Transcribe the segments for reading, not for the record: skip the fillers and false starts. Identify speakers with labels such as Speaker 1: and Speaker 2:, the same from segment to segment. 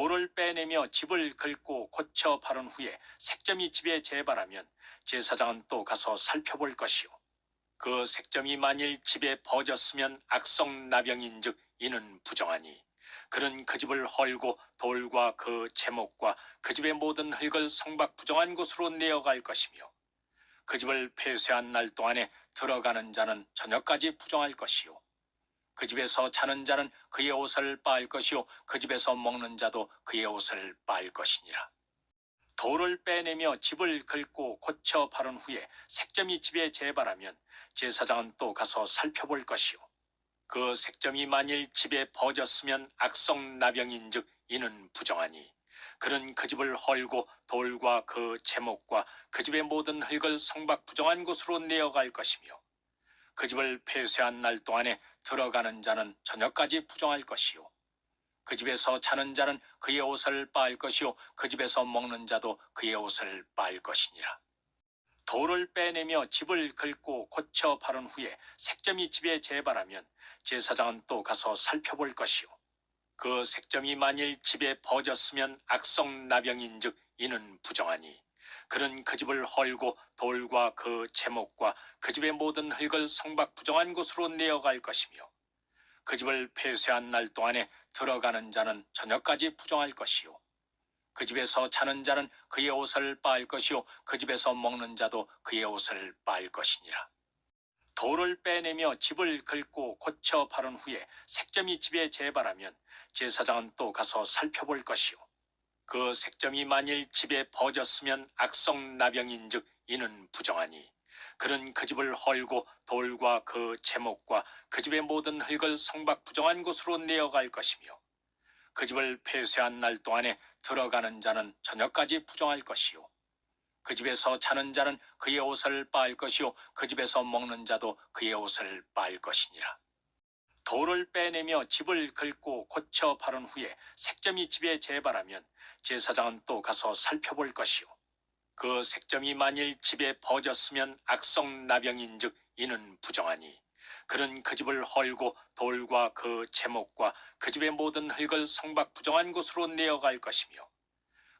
Speaker 1: 돌을 빼내며 집을 긁고 고쳐 바른 후에 색점이 집에 재발하면 제사장은 또 가서 살펴볼 것이요. 그 색점이 만일 집에 퍼졌으면 악성나병인즉 이는 부정하니 그는 그 집을 헐고 돌과 그 제목과 그 집의 모든 흙을 성박 부정한 곳으로 내어갈 것이며 그 집을 폐쇄한 날 동안에 들어가는 자는 저녁까지 부정할 것이요. 그 집에서 자는 자는 그의 옷을 빨 것이요 그 집에서 먹는 자도 그의 옷을 빨 것이니라. 돌을 빼내며 집을 긁고 고쳐 바른 후에 색점이 집에 재발하면 제사장은 또 가서 살펴볼 것이요. 그 색점이 만일 집에 퍼졌으면 악성나병인즉 이는 부정하니 그는 그 집을 헐고 돌과 그 제목과 그 집의 모든 흙을 성박 부정한 곳으로 내어갈 것이며 그 집을 폐쇄한 날 동안에 들어가는 자는 저녁까지 부정할 것이요. 그 집에서 자는 자는 그의 옷을 빨 것이요 그 집에서 먹는 자도 그의 옷을 빨 것이니라. 돌을 빼내며 집을 긁고 고쳐 바른 후에 색점이 집에 재발하면 제사장은 또 가서 살펴볼 것이요. 그 색점이 만일 집에 퍼졌으면 악성나병인즉 이는 부정하니 그는 그 집을 헐고 돌과 그 제목과 그 집의 모든 흙을 성박 부정한 곳으로 내어갈 것이며 그 집을 폐쇄한 날 동안에 들어가는 자는 저녁까지 부정할 것이요. 그 집에서 자는 자는 그의 옷을 빨 것이요 그 집에서 먹는 자도 그의 옷을 빨 것이니라. 돌을 빼내며 집을 긁고 고쳐 바른 후에 색점이 집에 재발하면 제사장은 또 가서 살펴볼 것이요. 그 색점이 만일 집에 퍼졌으면 악성나병인즉 이는 부정하니 그는 그 집을 헐고 돌과 그 제목과 그 집의 모든 흙을 성박 부정한 곳으로 내어갈 것이며 그 집을 폐쇄한 날 동안에 들어가는 자는 저녁까지 부정할 것이요. 그 집에서 자는 자는 그의 옷을 빨 것이요 그 집에서 먹는 자도 그의 옷을 빨 것이니라. 돌을 빼내며 집을 긁고 고쳐 바른 후에 색점이 집에 재발하면 제사장은 또 가서 살펴볼 것이요. 그 색점이 만일 집에 퍼졌으면 악성나병인즉 이는 부정하니 그는 그 집을 헐고 돌과 그 제목과 그 집의 모든 흙을 성박 부정한 곳으로 내어갈 것이며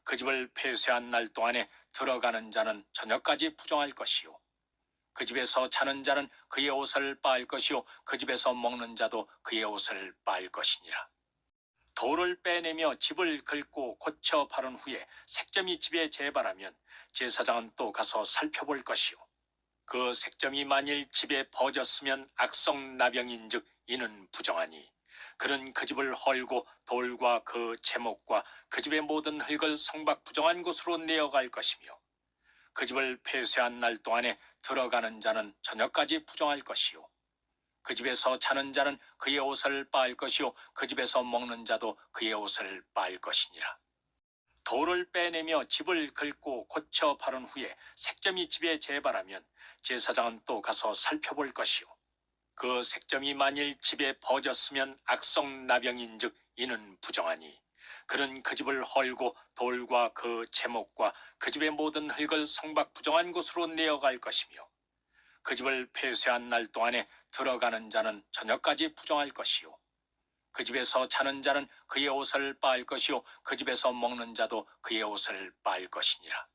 Speaker 1: 그 집을 폐쇄한 날 동안에 들어가는 자는 저녁까지 부정할 것이요. 그 집에서 자는 자는 그의 옷을 빨 것이요 그 집에서 먹는 자도 그의 옷을 빨 것이니라. 돌을 빼내며 집을 긁고 고쳐 바른 후에 색점이 집에 재발하면 제사장은 또 가서 살펴볼 것이요. 그 색점이 만일 집에 퍼졌으면 악성나병인즉 이는 부정하니 그는 그 집을 헐고 돌과 그 제목과 그 집의 모든 흙을 성박 부정한 곳으로 내어갈 것이며 그 집을 폐쇄한 날 동안에 들어가는 자는 저녁까지 부정할 것이요. 그 집에서 자는 자는 그의 옷을 빨 것이요 그 집에서 먹는 자도 그의 옷을 빨 것이니라. 돌을 빼내며 집을 긁고 고쳐 바른 후에 색점이 집에 재발하면 제사장은 또 가서 살펴볼 것이요. 그 색점이 만일 집에 퍼졌으면 악성나병인즉 이는 부정하니 그는 그 집을 헐고 돌과 그 제목과 그 집의 모든 흙을 성박 부정한 곳으로 내어갈 것이며 그 집을 폐쇄한 날 동안에 들어가는 자는 저녁까지 부정할 것이요. 그 집에서 자는 자는 그의 옷을 빨 것이요 그 집에서 먹는 자도 그의 옷을 빨 것이니라.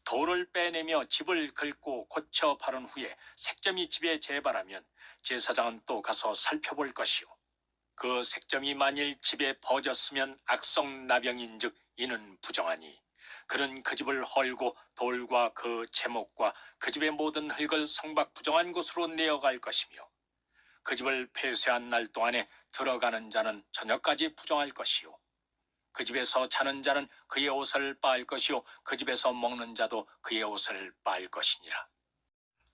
Speaker 1: 돌을 빼내며 집을 긁고 고쳐 바른 후에 색점이 집에 재발하면 제사장은 또 가서 살펴볼 것이요. 그 색점이 만일 집에 퍼졌으면 악성나병인즉 이는 부정하니 그는 그 집을 헐고 돌과 그 제목과 그 집의 모든 흙을 성박 부정한 곳으로 내어갈 것이며 그 집을 폐쇄한 날 동안에 들어가는 자는 저녁까지 부정할 것이요. 그 집에서 자는 자는 그의 옷을 빨 것이요 그 집에서 먹는 자도 그의 옷을 빨 것이니라.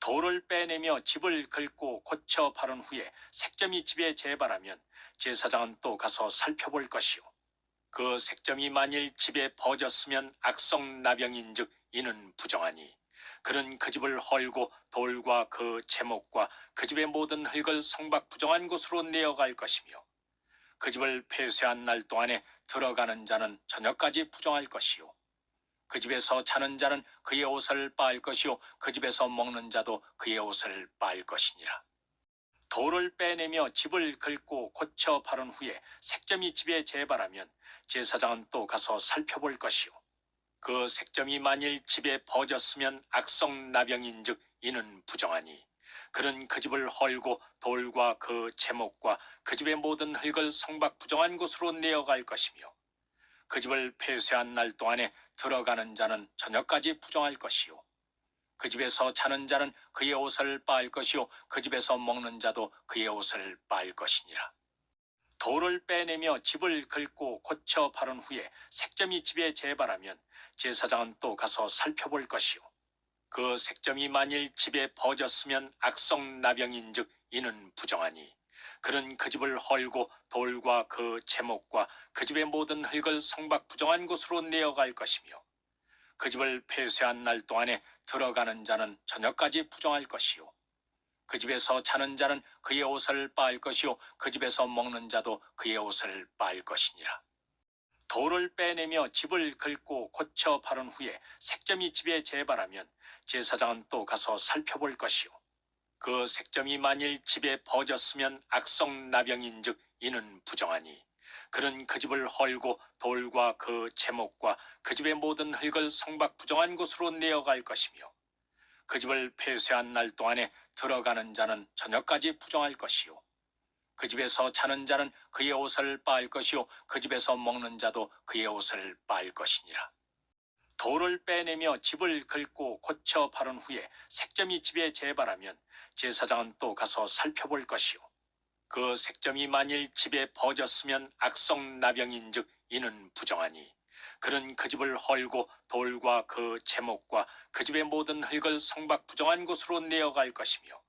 Speaker 1: 돌을 빼내며 집을 긁고 고쳐 바른 후에 색점이 집에 재발하면 제사장은 또 가서 살펴볼 것이요. 그 색점이 만일 집에 퍼졌으면 악성나병인즉 이는 부정하니 그는 그 집을 헐고 돌과 그 제목과 그 집의 모든 흙을 성박 부정한 곳으로 내어갈 것이며 그 집을 폐쇄한 날 동안에 들어가는 자는 저녁까지 부정할 것이요. 그 집에서 자는 자는 그의 옷을 빨 것이요 그 집에서 먹는 자도 그의 옷을 빨 것이니라. 돌을 빼내며 집을 긁고 고쳐 바른 후에 색점이 집에 재발하면 제사장은 또 가서 살펴볼 것이요. 그 색점이 만일 집에 퍼졌으면 악성나병인즉 이는 부정하니 그는 그 집을 헐고 돌과 그 제목과 그 집의 모든 흙을 성박 부정한 곳으로 내어갈 것이며 그 집을 폐쇄한 날 동안에 들어가는 자는 저녁까지 부정할 것이요. 그 집에서 자는 자는 그의 옷을 빨 것이요 그 집에서 먹는 자도 그의 옷을 빨 것이니라. 돌을 빼내며 집을 긁고 고쳐 바른 후에 색점이 집에 재발하면 제사장은 또 가서 살펴볼 것이요. 그 색점이 만일 집에 퍼졌으면 악성나병인즉 이는 부정하니 그는 그 집을 헐고 돌과 그 제목과 그 집의 모든 흙을 성박 부정한 곳으로 내어갈 것이며 그 집을 폐쇄한 날 동안에 들어가는 자는 저녁까지 부정할 것이요. 그 집에서 자는 자는 그의 옷을 빨 것이요 그 집에서 먹는 자도 그의 옷을 빨 것이니라. 돌을 빼내며 집을 긁고 고쳐 바른 후에 색점이 집에 재발하면 제사장은 또 가서 살펴볼 것이요. 그 색점이 만일 집에 퍼졌으면 악성나병인즉 이는 부정하니 그는 그 집을 헐고 돌과 그 제목과 그 집의 모든 흙을 성박 부정한 곳으로 내어갈 것이며 그 집을 폐쇄한 날 동안에 들어가는 자는 저녁까지 부정할 것이요. 그 집에서 자는 자는 그의 옷을 빨 것이요 그 집에서 먹는 자도 그의 옷을 빨 것이니라. 돌을 빼내며 집을 긁고 고쳐 바른 후에 색점이 집에 재발하면 제사장은 또 가서 살펴볼 것이요. 그 색점이 만일 집에 퍼졌으면 악성나병인즉 이는 부정하니 그는 그 집을 헐고 돌과 그 제목과 그 집의 모든 흙을 성박 부정한 곳으로 내어갈 것이며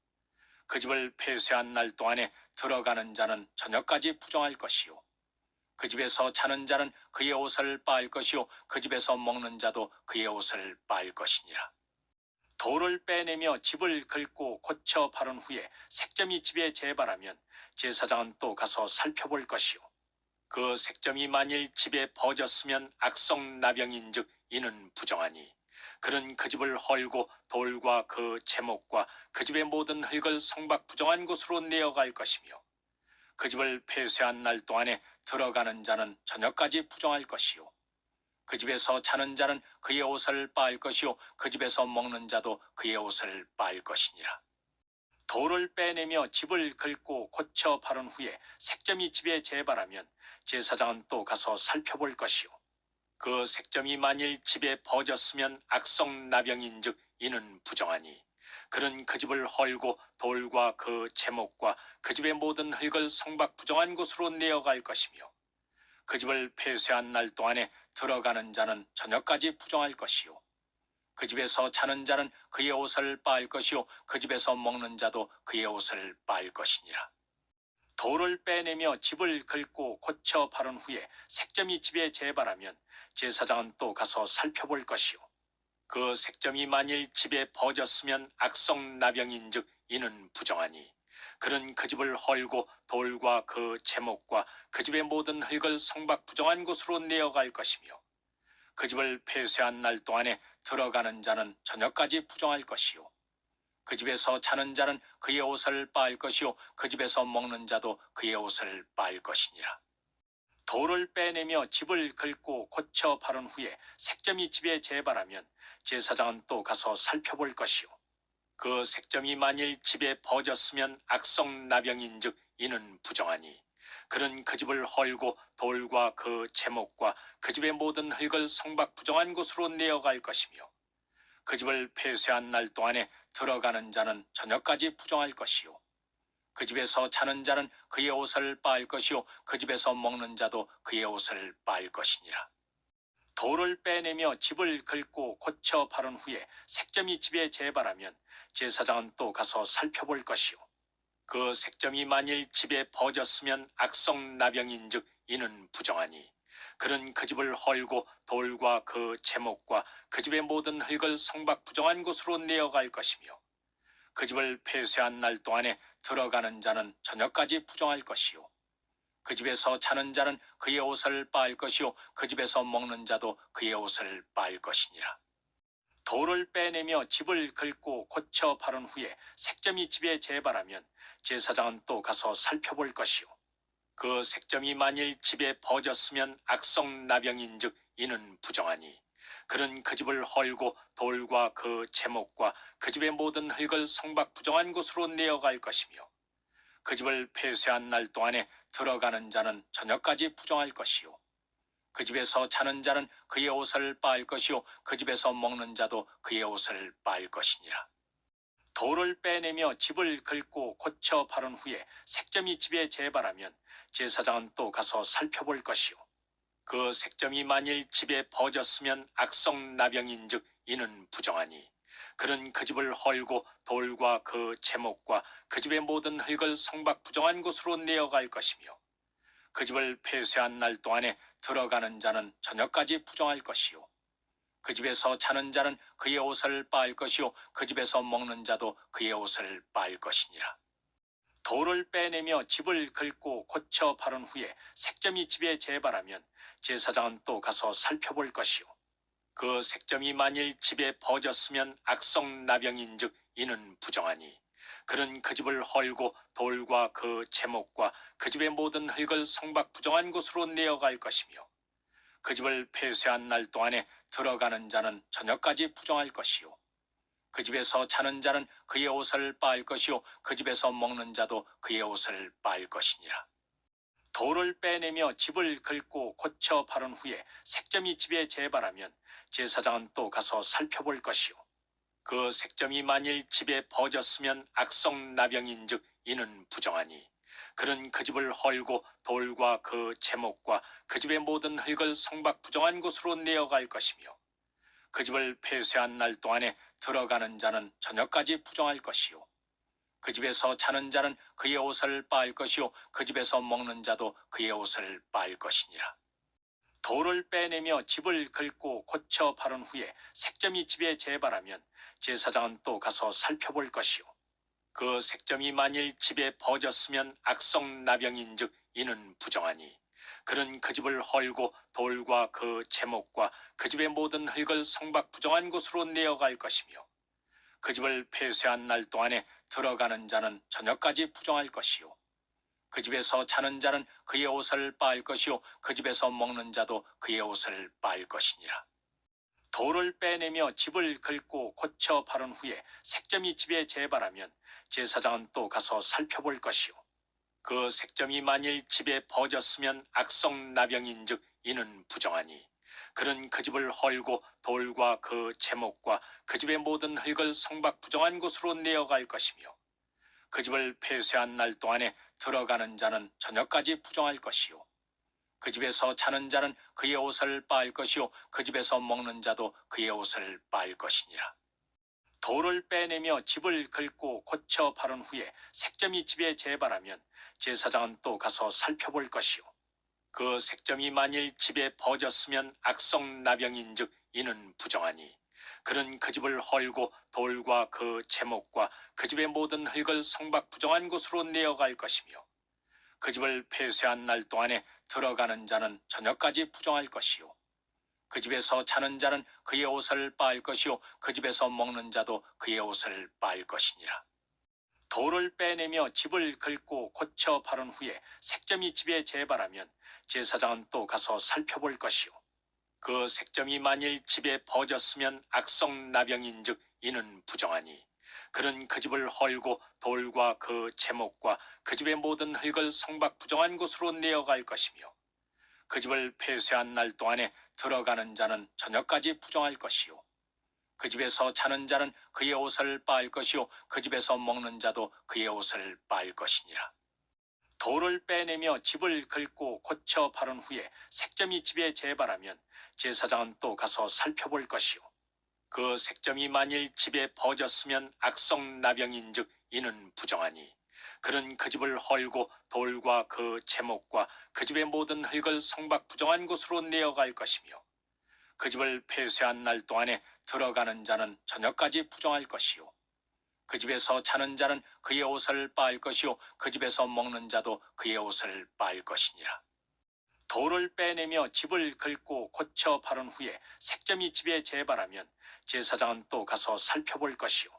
Speaker 1: 그 집을 폐쇄한 날 동안에 들어가는 자는 저녁까지 부정할 것이요. 그 집에서 자는 자는 그의 옷을 빨 것이요 그 집에서 먹는 자도 그의 옷을 빨 것이니라. 돌을 빼내며 집을 긁고 고쳐 바른 후에 색점이 집에 재발하면 제사장은 또 가서 살펴볼 것이요. 그 색점이 만일 집에 퍼졌으면 악성나병인즉 이는 부정하니 그는 그 집을 헐고 돌과 그 제목과 그 집의 모든 흙을 성박 부정한 곳으로 내어갈 것이며 그 집을 폐쇄한 날 동안에 들어가는 자는 저녁까지 부정할 것이요. 그 집에서 자는 자는 그의 옷을 빨 것이요 그 집에서 먹는 자도 그의 옷을 빨 것이니라. 돌을 빼내며 집을 긁고 고쳐 바른 후에 색점이 집에 재발하면 제사장은 또 가서 살펴볼 것이요. 그 색점이 만일 집에 퍼졌으면 악성나병인즉 이는 부정하니 그는 그 집을 헐고 돌과 그 제목과 그 집의 모든 흙을 성박 부정한 곳으로 내어갈 것이며 그 집을 폐쇄한 날 동안에 들어가는 자는 저녁까지 부정할 것이요. 그 집에서 자는 자는 그의 옷을 빨 것이요 그 집에서 먹는 자도 그의 옷을 빨 것이니라. 돌을 빼내며 집을 긁고 고쳐 바른 후에 색점이 집에 재발하면 제사장은 또 가서 살펴볼 것이요. 그 색점이 만일 집에 퍼졌으면 악성나병인즉 이는 부정하니 그는 그 집을 헐고 돌과 그 제목과 그 집의 모든 흙을 성박 부정한 곳으로 내어갈 것이며 그 집을 폐쇄한 날 동안에 들어가는 자는 저녁까지 부정할 것이요. 그 집에서 자는 자는 그의 옷을 빨 것이요 그 집에서 먹는 자도 그의 옷을 빨 것이니라. 돌을 빼내며 집을 긁고 고쳐 바른 후에 색점이 집에 재발하면 제사장은 또 가서 살펴볼 것이요. 그 색점이 만일 집에 퍼졌으면 악성나병인즉 이는 부정하니 그는 그 집을 헐고 돌과 그 제목과 그 집의 모든 흙을 성박 부정한 곳으로 내어갈 것이며 그 집을 폐쇄한 날 동안에 들어가는 자는 저녁까지 부정할 것이요. 그 집에서 자는 자는 그의 옷을 빨 것이요 그 집에서 먹는 자도 그의 옷을 빨 것이니라. 돌을 빼내며 집을 긁고 고쳐 바른 후에 색점이 집에 재발하면 제사장은 또 가서 살펴볼 것이요. 그 색점이 만일 집에 퍼졌으면 악성나병인즉 이는 부정하니 그는 그 집을 헐고 돌과 그 제목과 그 집의 모든 흙을 성박 부정한 곳으로 내어갈 것이며 그 집을 폐쇄한 날 동안에 들어가는 자는 저녁까지 부정할 것이요. 그 집에서 자는 자는 그의 옷을 빨 것이요 그 집에서 먹는 자도 그의 옷을 빨 것이니라. 돌을 빼내며 집을 긁고 고쳐 바른 후에 색점이 집에 재발하면 제사장은 또 가서 살펴볼 것이요. 그 색점이 만일 집에 퍼졌으면 악성나병인즉 이는 부정하니 그는 그 집을 헐고 돌과 그 제목과 그 집의 모든 흙을 성박 부정한 곳으로 내어갈 것이며 그 집을 폐쇄한 날 동안에 들어가는 자는 저녁까지 부정할 것이요. 그 집에서 자는 자는 그의 옷을 빨 것이요 그 집에서 먹는 자도 그의 옷을 빨 것이니라. 돌을 빼내며 집을 긁고 고쳐 바른 후에 색점이 집에 재발하면 제사장은 또 가서 살펴볼 것이요. 그 색점이 만일 집에 퍼졌으면 악성나병인즉 이는 부정하니 그는 그 집을 헐고 돌과 그 제목과 그 집의 모든 흙을 성박 부정한 곳으로 내어갈 것이며 그 집을 폐쇄한 날 동안에 들어가는 자는 저녁까지 부정할 것이요. 그 집에서 자는 자는 그의 옷을 빨 것이요 그 집에서 먹는 자도 그의 옷을 빨 것이니라. 돌을 빼내며 집을 긁고 고쳐 바른 후에 색점이 집에 재발하면 제사장은 또 가서 살펴볼 것이요. 그 색점이 만일 집에 퍼졌으면 악성나병인즉 이는 부정하니 그는 그 집을 헐고 돌과 그 제목과 그 집의 모든 흙을 성박 부정한 곳으로 내어갈 것이며 그 집을 폐쇄한 날 동안에 들어가는 자는 저녁까지 부정할 것이요. 그 집에서 자는 자는 그의 옷을 빨 것이요 그 집에서 먹는 자도 그의 옷을 빨 것이니라. 돌을 빼내며 집을 긁고 고쳐 바른 후에 색점이 집에 재발하면 제사장은 또 가서 살펴볼 것이요. 그 색점이 만일 집에 퍼졌으면 악성나병인즉 이는 부정하니 그는 그 집을 헐고 돌과 그 제목과 그 집의 모든 흙을 성박 부정한 곳으로 내어갈 것이며 그 집을 폐쇄한 날 동안에 들어가는 자는 저녁까지 부정할 것이요. 그 집에서 자는 자는 그의 옷을 빨 것이요 그 집에서 먹는 자도 그의 옷을 빨 것이니라. 돌을 빼내며 집을 긁고 고쳐 바른 후에 색점이 집에 재발하면 제사장은 또 가서 살펴볼 것이요. 그 색점이 만일 집에 퍼졌으면 악성나병인즉 이는 부정하니 그는 그 집을 헐고 돌과 그 제목과 그 집의 모든 흙을 성박 부정한 곳으로 내어갈 것이며 그 집을 폐쇄한 날 동안에 들어가는 자는 저녁까지 부정할 것이요. 그 집에서 자는 자는 그의 옷을 빨 것이요 그 집에서 먹는 자도 그의 옷을 빨 것이니라. 돌을 빼내며 집을 긁고 고쳐 바른 후에 색점이 집에 재발하면 제사장은 또 가서 살펴볼 것이요. 그 색점이 만일 집에 퍼졌으면 악성나병인즉 이는 부정하니 그는 그 집을 헐고 돌과 그 제목과 그 집의 모든 흙을 성박 부정한 곳으로 내어갈 것이며 그 집을 폐쇄한 날 동안에 들어가는 자는 저녁까지 부정할 것이요. 그 집에서 자는 자는 그의 옷을 빨 것이요 그 집에서 먹는 자도 그의 옷을 빨 것이니라. 돌을 빼내며 집을 긁고 고쳐 바른 후에 색점이 집에 재발하면 제사장은 또 가서 살펴볼 것이요. 그 색점이 만일 집에 퍼졌으면 악성나병인즉 이는 부정하니 그는 그 집을 헐고 돌과 그 제목과 그 집의 모든 흙을 성박 부정한 곳으로 내어갈 것이며 그 집을 폐쇄한 날 동안에 들어가는 자는 저녁까지 부정할 것이요. 그 집에서 자는 자는 그의 옷을 빨 것이요 그 집에서 먹는 자도 그의 옷을 빨 것이니라. 돌을 빼내며 집을 긁고 고쳐 바른 후에 색점이 집에 재발하면 제사장은 또 가서 살펴볼 것이요. 그 색점이 만일 집에 퍼졌으면 악성나병인즉 이는 부정하니 그는 그 집을 헐고 돌과 그 제목과 그 집의 모든 흙을 성박 부정한 곳으로 내어갈 것이며 그 집을 폐쇄한 날 동안에 들어가는 자는 저녁까지 부정할 것이요. 그 집에서 자는 자는 그의 옷을 빨 것이요 그 집에서 먹는 자도 그의 옷을 빨 것이니라. 돌을 빼내며 집을 긁고 고쳐 바른 후에 색점이 집에 재발하면 제사장은 또 가서 살펴볼 것이요. 그 색점이 만일 집에 퍼졌으면 악성나병인즉 이는 부정하니 그는 그 집을 헐고 돌과 그 제목과 그 집의 모든 흙을 성박 부정한 곳으로 내어갈 것이며 그 집을 폐쇄한 날 동안에 들어가는 자는 저녁까지 부정할 것이요. 그 집에서 자는 자는 그의 옷을 빨 것이요 그 집에서 먹는 자도 그의 옷을 빨 것이니라. 돌을 빼내며 집을 긁고 고쳐 바른 후에 색점이 집에 재발하면 제사장은 또 가서 살펴볼 것이요.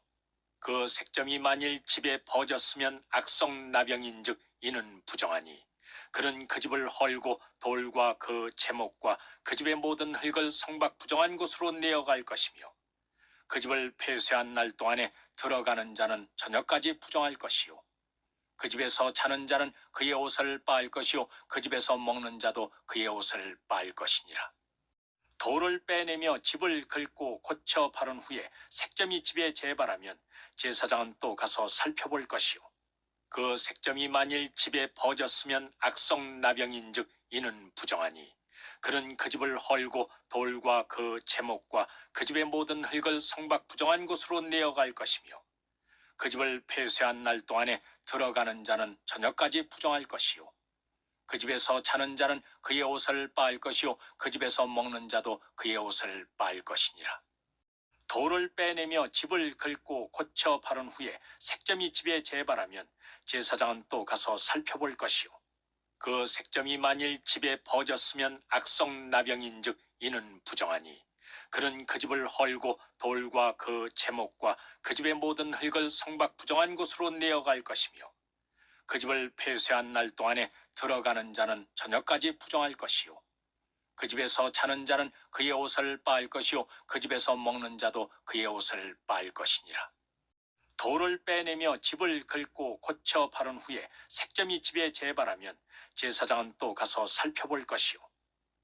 Speaker 1: 그 색점이 만일 집에 퍼졌으면 악성나병인즉 이는 부정하니 그는 그 집을 헐고 돌과 그 제목과 그 집의 모든 흙을 성박 부정한 곳으로 내어갈 것이며 그 집을 폐쇄한 날 동안에 들어가는 자는 저녁까지 부정할 것이요. 그 집에서 자는 자는 그의 옷을 빨 것이요 그 집에서 먹는 자도 그의 옷을 빨 것이니라. 돌을 빼내며 집을 긁고 고쳐 바른 후에 색점이 집에 재발하면 제사장은 또 가서 살펴볼 것이요. 그 색점이 만일 집에 퍼졌으면 악성나병인즉 이는 부정하니 그는 그 집을 헐고 돌과 그 제목과 그 집의 모든 흙을 성박 부정한 곳으로 내어갈 것이며 그 집을 폐쇄한 날 동안에 들어가는 자는 저녁까지 부정할 것이요. 그 집에서 자는 자는 그의 옷을 빨 것이요 그 집에서 먹는 자도 그의 옷을 빨 것이니라. 돌을 빼내며 집을 긁고 고쳐 바른 후에 색점이 집에 재발하면 제사장은 또 가서 살펴볼 것이요. 그 색점이 만일 집에 퍼졌으면 악성나병인즉 이는 부정하니 그는 그 집을 헐고 돌과 그 제목과 그 집의 모든 흙을 성박 부정한 곳으로 내어갈 것이며 그 집을 폐쇄한 날 동안에 들어가는 자는 저녁까지 부정할 것이요. 그 집에서 자는 자는 그의 옷을 빨 것이요 그 집에서 먹는 자도 그의 옷을 빨 것이니라. 돌을 빼내며 집을 긁고 고쳐 바른 후에 색점이 집에 재발하면 제사장은 또 가서 살펴볼 것이요.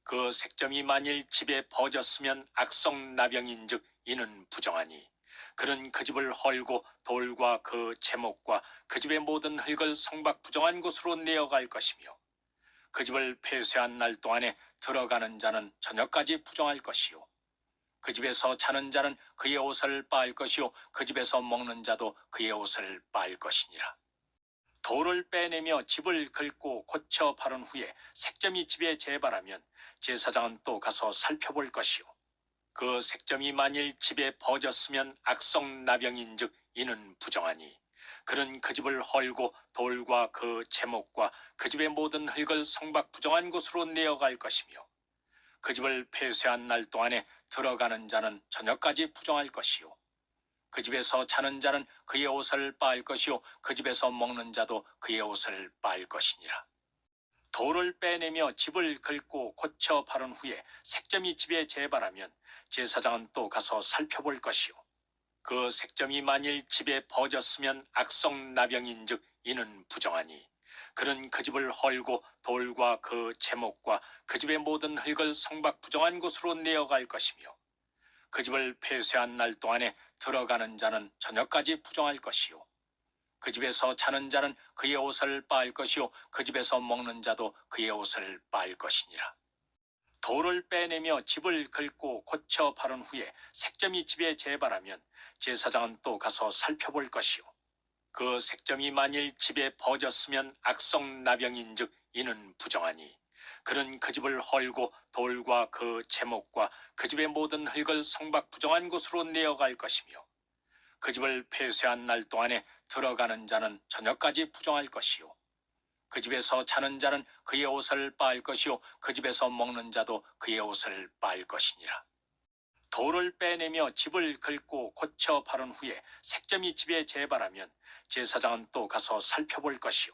Speaker 1: 그 색점이 만일 집에 퍼졌으면 악성나병인즉 이는 부정하니 그는 그 집을 헐고 돌과 그 제목과 그 집의 모든 흙을 성박 부정한 곳으로 내어갈 것이며 그 집을 폐쇄한 날 동안에 들어가는 자는 저녁까지 부정할 것이요. 그 집에서 자는 자는 그의 옷을 빨 것이요 그 집에서 먹는 자도 그의 옷을 빨 것이니라. 돌을 빼내며 집을 긁고 고쳐 바른 후에 색점이 집에 재발하면 제사장은 또 가서 살펴볼 것이요. 그 색점이 만일 집에 퍼졌으면 악성나병인즉 이는 부정하니 그는 그 집을 헐고 돌과 그 제목과 그 집의 모든 흙을 성박 부정한 곳으로 내어갈 것이며 그 집을 폐쇄한 날 동안에 들어가는 자는 저녁까지 부정할 것이요. 그 집에서 자는 자는 그의 옷을 빨 것이요 그 집에서 먹는 자도 그의 옷을 빨 것이니라. 돌을 빼내며 집을 긁고 고쳐 바른 후에 색점이 집에 재발하면 제사장은 또 가서 살펴볼 것이요. 그 색점이 만일 집에 퍼졌으면 악성나병인즉 이는 부정하니 그는 그 집을 헐고 돌과 그 제목과 그 집의 모든 흙을 성박 부정한 곳으로 내어갈 것이며 그 집을 폐쇄한 날 동안에 들어가는 자는 저녁까지 부정할 것이요. 그 집에서 자는 자는 그의 옷을 빨 것이요 그 집에서 먹는 자도 그의 옷을 빨 것이니라. 돌을 빼내며 집을 긁고 고쳐 바른 후에 색점이 집에 재발하면 제사장은 또 가서 살펴볼 것이요. 그 색점이 만일 집에 퍼졌으면 악성나병인즉 이는 부정하니 그는 그 집을 헐고 돌과 그 제목과 그 집의 모든 흙을 성박 부정한 곳으로 내어갈 것이며 그 집을 폐쇄한 날 동안에 들어가는 자는 저녁까지 부정할 것이요. 그 집에서 자는 자는 그의 옷을 빨 것이요 그 집에서 먹는 자도 그의 옷을 빨 것이니라. 돌을 빼내며 집을 긁고 고쳐 바른 후에 색점이 집에 재발하면 제사장은 또 가서 살펴볼 것이요.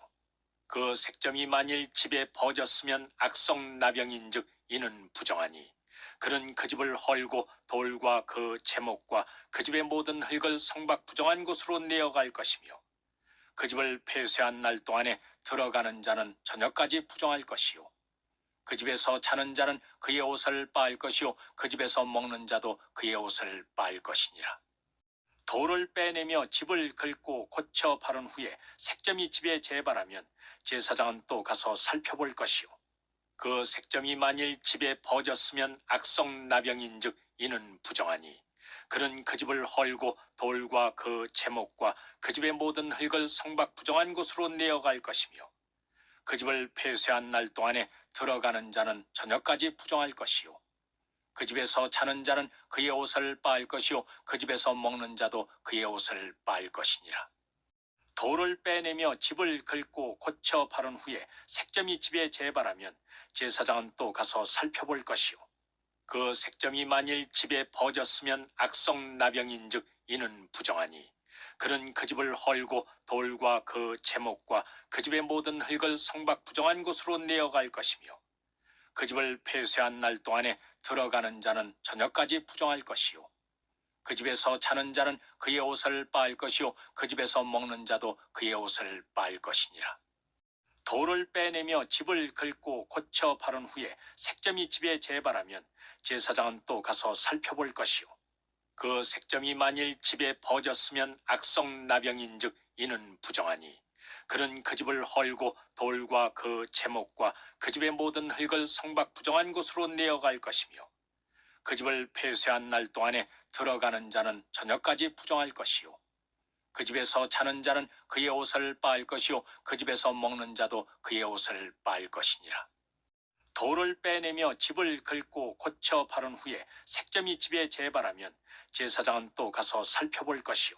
Speaker 1: 그 색점이 만일 집에 퍼졌으면 악성나병인즉 이는 부정하니 그는 그 집을 헐고 돌과 그 제목과 그 집의 모든 흙을 성박 부정한 곳으로 내어갈 것이며 그 집을 폐쇄한 날 동안에 들어가는 자는 저녁까지 부정할 것이요. 그 집에서 자는 자는 그의 옷을 빨 것이요 그 집에서 먹는 자도 그의 옷을 빨 것이니라. 돌을 빼내며 집을 긁고 고쳐 바른 후에 색점이 집에 재발하면 제사장은 또 가서 살펴볼 것이요. 그 색점이 만일 집에 퍼졌으면 악성나병인즉 이는 부정하니 그는 그 집을 헐고 돌과 그 제목과 그 집의 모든 흙을 성박 부정한 곳으로 내어갈 것이며 그 집을 폐쇄한 날 동안에 들어가는 자는 저녁까지 부정할 것이요. 그 집에서 자는 자는 그의 옷을 빨 것이요 그 집에서 먹는 자도 그의 옷을 빨 것이니라. 돌을 빼내며 집을 긁고 고쳐 바른 후에 색점이 집에 재발하면 제사장은 또 가서 살펴볼 것이요. 그 색점이 만일 집에 퍼졌으면 악성나병인즉 이는 부정하니 그는 그 집을 헐고 돌과 그 제목과 그 집의 모든 흙을 성박 부정한 곳으로 내어갈 것이며 그 집을 폐쇄한 날 동안에 들어가는 자는 저녁까지 부정할 것이요. 그 집에서 자는 자는 그의 옷을 빨 것이요 그 집에서 먹는 자도 그의 옷을 빨 것이니라. 돌을 빼내며 집을 긁고 고쳐 바른 후에 색점이 집에 재발하면 제사장은 또 가서 살펴볼 것이요. 그 색점이 만일 집에 퍼졌으면 악성나병인즉 이는 부정하니 그는 그 집을 헐고 돌과 그 제목과 그 집의 모든 흙을 성박 부정한 곳으로 내어갈 것이며 그 집을 폐쇄한 날 동안에 들어가는 자는 저녁까지 부정할 것이요. 그 집에서 자는 자는 그의 옷을 빨 것이요 그 집에서 먹는 자도 그의 옷을 빨 것이니라. 돌을 빼내며 집을 긁고 고쳐 바른 후에 색점이 집에 재발하면 제사장은 또 가서 살펴볼 것이요.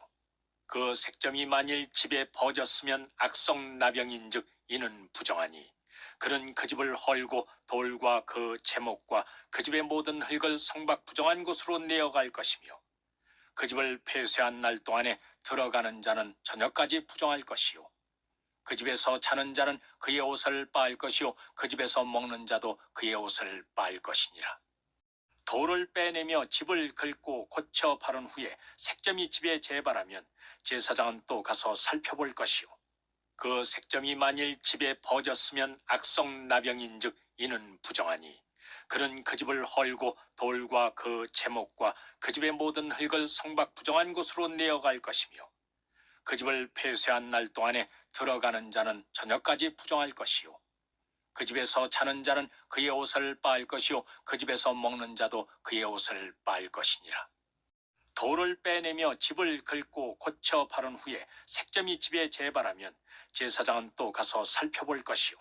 Speaker 1: 그 색점이 만일 집에 퍼졌으면 악성나병인즉 이는 부정하니 그는 그 집을 헐고 돌과 그 제목과 그 집의 모든 흙을 성박 부정한 곳으로 내어갈 것이며 그 집을 폐쇄한 날 동안에 들어가는 자는 저녁까지 부정할 것이요. 그 집에서 자는 자는 그의 옷을 빨 것이요 그 집에서 먹는 자도 그의 옷을 빨 것이니라. 돌을 빼내며 집을 긁고 고쳐 바른 후에 색점이 집에 재발하면 제사장은 또 가서 살펴볼 것이요. 그 색점이 만일 집에 퍼졌으면 악성나병인즉 이는 부정하니 그는 그 집을 헐고 돌과 그 제목과 그 집의 모든 흙을 성박 부정한 곳으로 내어갈 것이며 그 집을 폐쇄한 날 동안에 들어가는 자는 저녁까지 부정할 것이요. 그 집에서 자는 자는 그의 옷을 빨 것이요 그 집에서 먹는 자도 그의 옷을 빨 것이니라. 돌을 빼내며 집을 긁고 고쳐 바른 후에 색점이 집에 재발하면 제사장은 또 가서 살펴볼 것이요.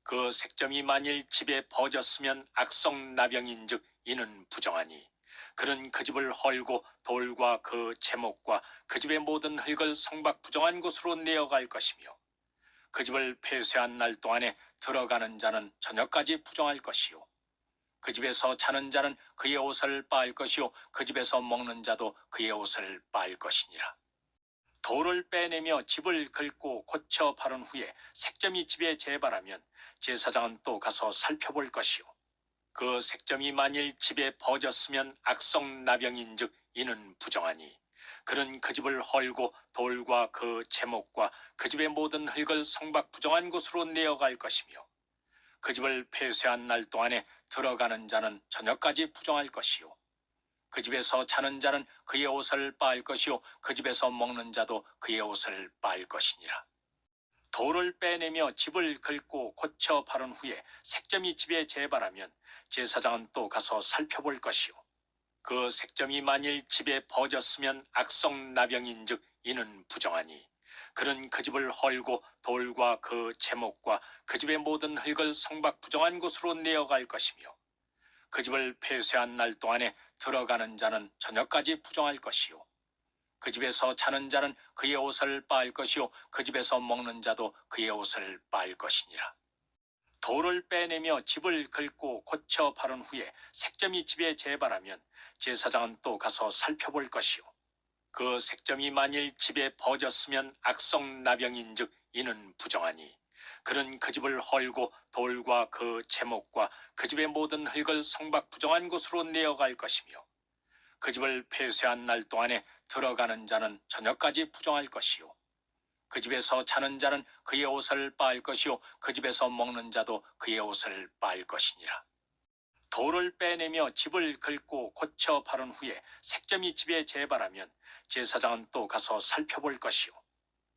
Speaker 1: 그 색점이 만일 집에 퍼졌으면 악성나병인즉 이는 부정하니 그는 그 집을 헐고 돌과 그 제목과 그 집의 모든 흙을 성박 부정한 곳으로 내어갈 것이며 그 집을 폐쇄한 날 동안에 들어가는 자는 저녁까지 부정할 것이요. 그 집에서 자는 자는 그의 옷을 빨 것이요 그 집에서 먹는 자도 그의 옷을 빨 것이니라. 돌을 빼내며 집을 긁고 고쳐 바른 후에 색점이 집에 재발하면 제사장은 또 가서 살펴볼 것이요. 그 색점이 만일 집에 퍼졌으면 악성나병인즉 이는 부정하니 그는 그 집을 헐고 돌과 그 제목과 그 집의 모든 흙을 성박 부정한 곳으로 내어갈 것이며 그 집을 폐쇄한 날 동안에 들어가는 자는 저녁까지 부정할 것이요. 그 집에서 자는 자는 그의 옷을 빨 것이요 그 집에서 먹는 자도 그의 옷을 빨 것이니라. 돌을 빼내며 집을 긁고 고쳐 바른 후에 색점이 집에 재발하면 제사장은 또 가서 살펴볼 것이요. 그 색점이 만일 집에 퍼졌으면 악성나병인즉 이는 부정하니 그는 그 집을 헐고 돌과 그 제목과 그 집의 모든 흙을 성박 부정한 곳으로 내어갈 것이며 그 집을 폐쇄한 날 동안에 들어가는 자는 저녁까지 부정할 것이요. 그 집에서 자는 자는 그의 옷을 빨 것이요 그 집에서 먹는 자도 그의 옷을 빨 것이니라. 돌을 빼내며 집을 긁고 고쳐 바른 후에 색점이 집에 재발하면 제사장은 또 가서 살펴볼 것이요. 그 색점이 만일 집에 퍼졌으면 악성나병인즉 이는 부정하니 그는 그 집을 헐고 돌과 그 제목과 그 집의 모든 흙을 성박 부정한 곳으로 내어갈 것이며 그 집을 폐쇄한 날 동안에 들어가는 자는 저녁까지 부정할 것이요. 그 집에서 자는 자는 그의 옷을 빨 것이요 그 집에서 먹는 자도 그의 옷을 빨 것이니라. 돌을 빼내며 집을 긁고 고쳐 바른 후에 색점이 집에 재발하면 제사장은 또 가서 살펴볼 것이요.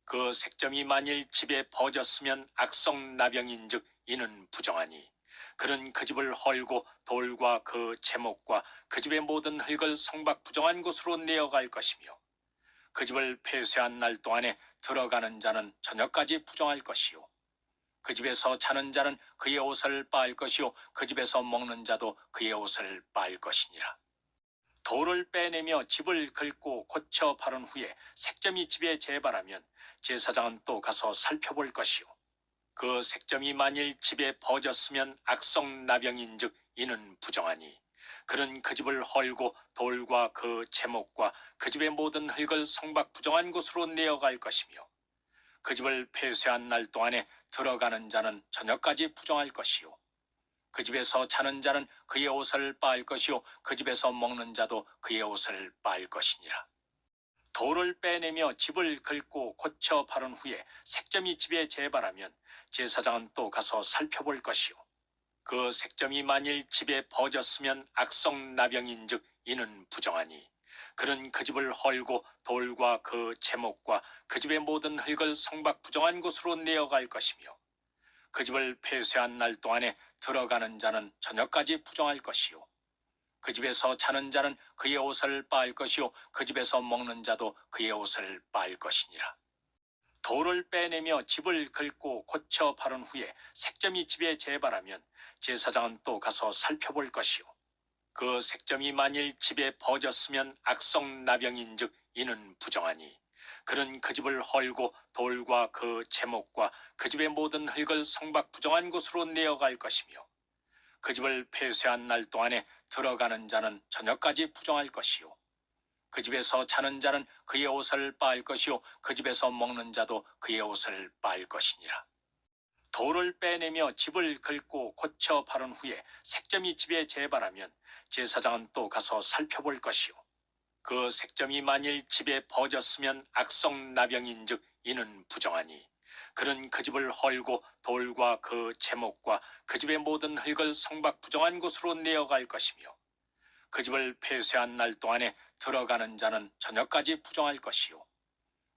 Speaker 1: 그 색점이 만일 집에 퍼졌으면 악성나병인즉 이는 부정하니 그는 그 집을 헐고 돌과 그 제목과 그 집의 모든 흙을 성박 부정한 곳으로 내어갈 것이며 그 집을 폐쇄한 날 동안에 들어가는 자는 저녁까지 부정할 것이요. 그 집에서 자는 자는 그의 옷을 빨 것이요 그 집에서 먹는 자도 그의 옷을 빨 것이니라. 돌을 빼내며 집을 긁고 고쳐 바른 후에 색점이 집에 재발하면 제사장은 또 가서 살펴볼 것이요. 그 색점이 만일 집에 퍼졌으면 악성나병인즉 이는 부정하니 그는 그 집을 헐고 돌과 그 제목과 그 집의 모든 흙을 성박 부정한 곳으로 내어갈 것이며 그 집을 폐쇄한 날 동안에 들어가는 자는 저녁까지 부정할 것이요 그 집에서 자는 자는 그의 옷을 빨 것이요 그 집에서 먹는 자도 그의 옷을 빨 것이니라. 돌을 빼내며 집을 긁고 고쳐 바른 후에 색점이 집에 재발하면 제사장은 또 가서 살펴볼 것이요 그 색점이 만일 집에 퍼졌으면 악성나병인즉 이는 부정하니 그는 그 집을 헐고 돌과 그 제목과 그 집의 모든 흙을 성박 부정한 곳으로 내어갈 것이며 그 집을 폐쇄한 날 동안에 들어가는 자는 저녁까지 부정할 것이요 그 집에서 자는 자는 그의 옷을 빨 것이요 그 집에서 먹는 자도 그의 옷을 빨 것이니라. 돌을 빼내며 집을 긁고 고쳐 바른 후에 색점이 집에 재발하면 제사장은 또 가서 살펴볼 것이요 그 색점이 만일 집에 퍼졌으면 악성나병인즉 이는 부정하니 그는 그 집을 헐고 돌과 그 제목과 그 집의 모든 흙을 성박 부정한 곳으로 내어갈 것이며 그 집을 폐쇄한 날 동안에 들어가는 자는 저녁까지 부정할 것이요 그 집에서 자는 자는 그의 옷을 빨 것이요 그 집에서 먹는 자도 그의 옷을 빨 것이니라. 돌을 빼내며 집을 긁고 고쳐 바른 후에 색점이 집에 재발하면 제사장은 또 가서 살펴볼 것이요 그 색점이 만일 집에 퍼졌으면 악성나병인즉 이는 부정하니 그는 그 집을 헐고 돌과 그 제목과 그 집의 모든 흙을 성박 부정한 곳으로 내어갈 것이며 그 집을 폐쇄한 날 동안에 들어가는 자는 저녁까지 부정할 것이요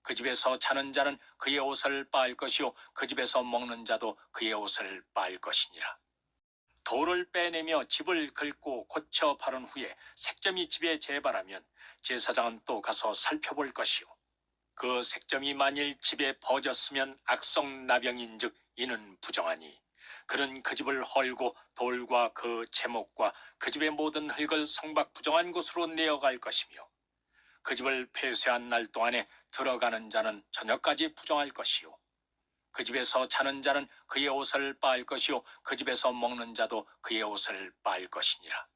Speaker 1: 그 집에서 자는 자는 그의 옷을 빨 것이요 그 집에서 먹는 자도 그의 옷을 빨 것이니라. 돌을 빼내며 집을 긁고 고쳐 바른 후에 색점이 집에 재발하면 제사장은 또 가서 살펴볼 것이요 그 색점이 만일 집에 퍼졌으면 악성나병인즉 이는 부정하니 그는 그 집을 헐고 돌과 그 제목과 그 집의 모든 흙을 성박 부정한 곳으로 내어갈 것이며 그 집을 폐쇄한 날 동안에 들어가는 자는 저녁까지 부정할 것이요 그 집에서 자는 자는 그의 옷을 빨 것이요 그 집에서 먹는 자도 그의 옷을 빨 것이니라.